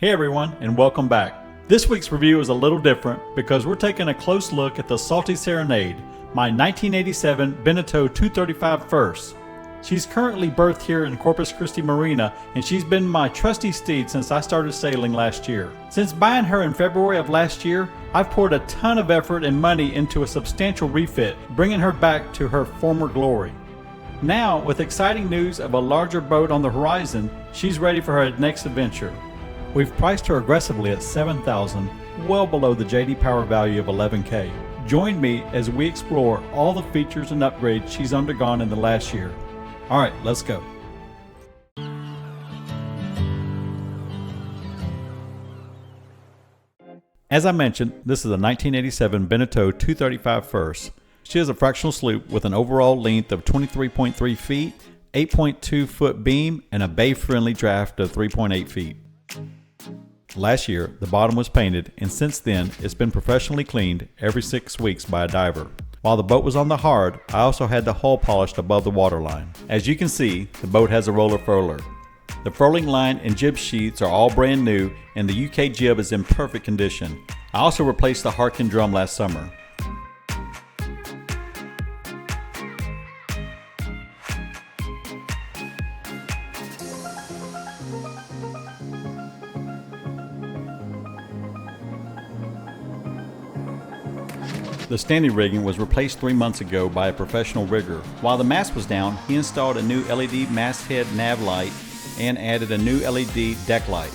Hey everyone, and welcome back. This week's review is a little different because we're taking a close look at the Salty Serenade, my 1987 Beneteau 235 First. She's currently berthed here in Corpus Christi Marina, and she's been my trusty steed since I started sailing last year. Since buying her in February of last year, I've poured a ton of effort and money into a substantial refit, bringing her back to her former glory. Now, with exciting news of a larger boat on the horizon, she's ready for her next adventure. We've priced her aggressively at $7,000, well below the JD Power value of $11K. Join me as we explore all the features and upgrades she's undergone in the last year. All right, let's go. As I mentioned, this is a 1987 Beneteau 235 First. She is a fractional sloop with an overall length of 23.3 feet, 8.2 foot beam, and a bay-friendly draft of 3.8 feet. Last year, the bottom was painted, and since then, it's been professionally cleaned every 6 weeks by a diver. While the boat was on the hard, I also had the hull polished above the waterline. As you can see, the boat has a roller furler. The furling line and jib sheets are all brand new, and the UK jib is in perfect condition. I also replaced the Harkin drum last summer. The standing rigging was replaced 3 months ago by a professional rigger. While the mast was down, he installed a new LED masthead nav light and added a new LED deck light.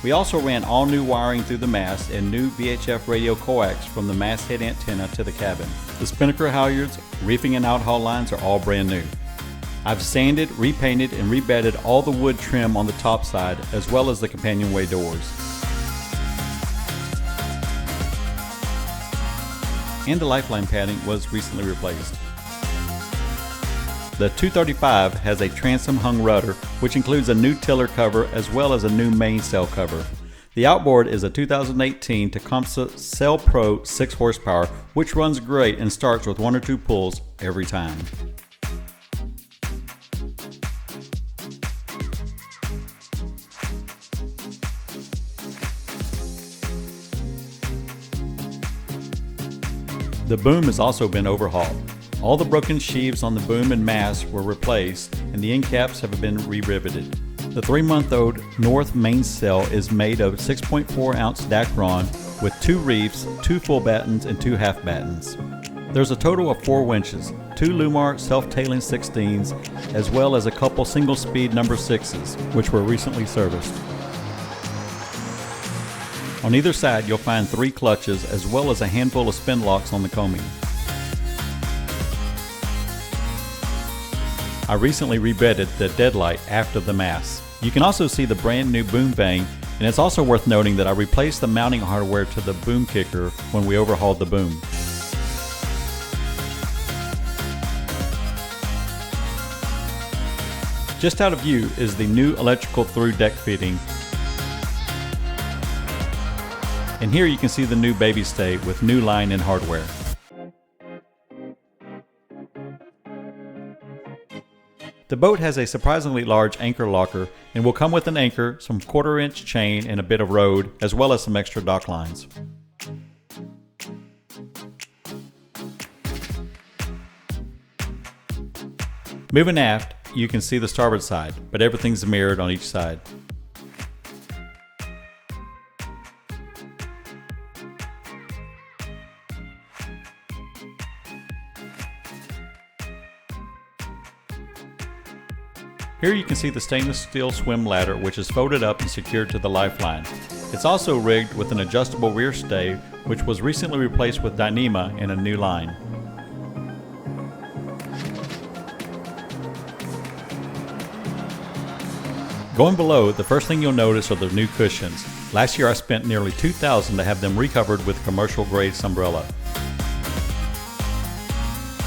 We also ran all new wiring through the mast and new VHF radio coax from the masthead antenna to the cabin. The spinnaker halyards, reefing and outhaul lines are all brand new. I've sanded, repainted, and rebedded all the wood trim on the top side as well as the companionway doors. And the lifeline padding was recently replaced. The 235 has a transom hung rudder, which includes a new tiller cover as well as a new mainsail cover. The outboard is a 2018 Tecumseh Sail Pro 6 horsepower, which runs great and starts with 1 or 2 pulls every time. The boom has also been overhauled. All the broken sheaves on the boom and mast were replaced, and the end caps have been re-riveted. The 3-month-old north mainsail is made of 6.4 ounce Dacron with 2 reefs, 2 full battens, and 2 half battens. There's a total of 4 winches, 2 Lumar self-tailing 16s, as well as a couple single-speed number 6s, which were recently serviced. On either side, you'll find 3 clutches as well as a handful of spin locks on the coaming. I recently rebedded the deadlight aft of the mast. You can also see the brand new boom vane, and it's also worth noting that I replaced the mounting hardware to the boom kicker when we overhauled the boom. Just out of view is the new electrical through deck fitting. And here you can see the new baby stay with new line and hardware. The boat has a surprisingly large anchor locker and will come with an anchor, some 1/4-inch chain, and a bit of rode, as well as some extra dock lines. Moving aft, you can see the starboard side, but everything's mirrored on each side. Here you can see the stainless steel swim ladder, which is folded up and secured to the lifeline. It's also rigged with an adjustable rear stay, which was recently replaced with Dyneema and a new line. Going below, the first thing you'll notice are the new cushions. Last year I spent nearly $2,000 to have them recovered with commercial grade Sunbrella.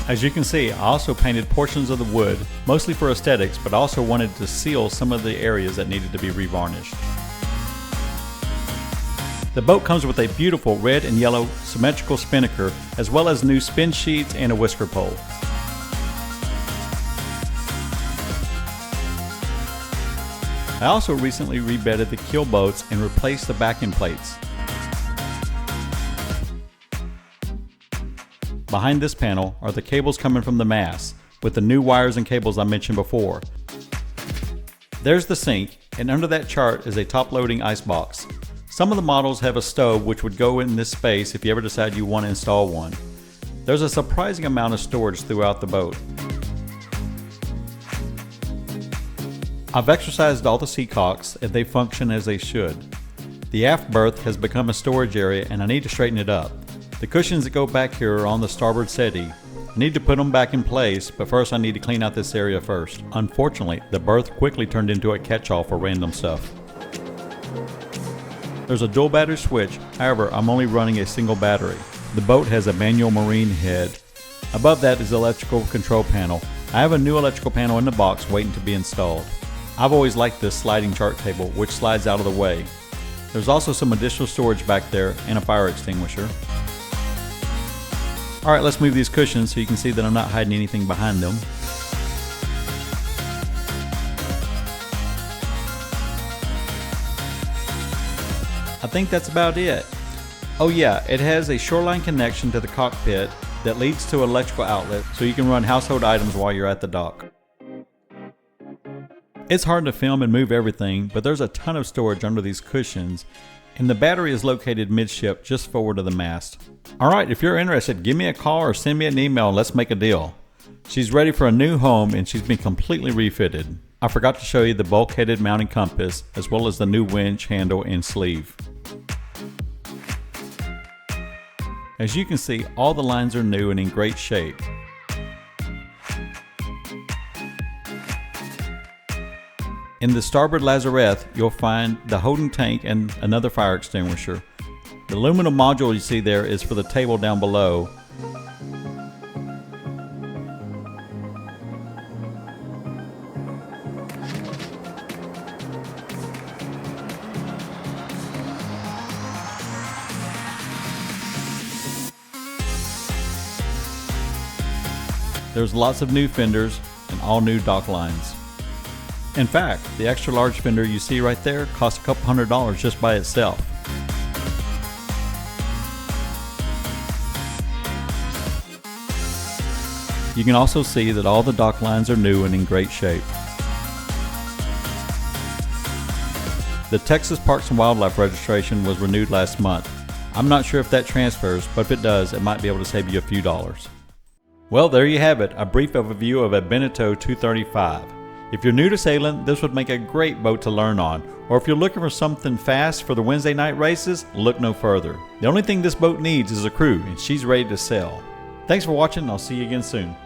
As you can see, I also painted portions of the wood, mostly for aesthetics, but also wanted to seal some of the areas that needed to be revarnished. The boat comes with a beautiful red and yellow symmetrical spinnaker, as well as new spin sheets and a whisker pole. I also recently rebedded the keel boats and replaced the backing plates. Behind this panel are the cables coming from the mast, with the new wires and cables I mentioned before. There's the sink, and under that chart is a top-loading ice box. Some of the models have a stove which would go in this space if you ever decide you want to install one. There's a surprising amount of storage throughout the boat. I've exercised all the seat cocks and they function as they should. The aft berth has become a storage area and I need to straighten it up. The cushions that go back here are on the starboard settee. I need to put them back in place, but first I need to clean out this area first. Unfortunately, the berth quickly turned into a catch-all for random stuff. There's a dual battery switch, however I'm only running a single battery. The boat has a manual marine head. Above that is the electrical control panel. I have a new electrical panel in the box waiting to be installed. I've always liked this sliding chart table which slides out of the way. There's also some additional storage back there and a fire extinguisher. Alright, let's move these cushions so you can see that I'm not hiding anything behind them. I think that's about it. Oh yeah, it has a shoreline connection to the cockpit that leads to an electrical outlet so you can run household items while you're at the dock. It's hard to film and move everything, but there's a ton of storage under these cushions, and the battery is located midship just forward of the mast. Alright, if you're interested, give me a call or send me an email and let's make a deal. She's ready for a new home and she's been completely refitted. I forgot to show you the bulkheaded mounting compass as well as the new winch handle and sleeve. As you can see, all the lines are new and in great shape. In the starboard lazarette, you'll find the holding tank and another fire extinguisher. The aluminum module you see there is for the table down below. There's lots of new fenders and all new dock lines. In fact, the extra large fender you see right there costs a couple $100 just by itself. You can also see that all the dock lines are new and in great shape. The Texas Parks and Wildlife registration was renewed last month. I'm not sure if that transfers, but if it does, it might be able to save you a few dollars. Well, there you have it, a brief overview of a Beneteau 235. If you're new to sailing, this would make a great boat to learn on, or if you're looking for something fast for the Wednesday night races, look no further. The only thing this boat needs is a crew, and she's ready to sail. Thanks for watching, and I'll see you again soon.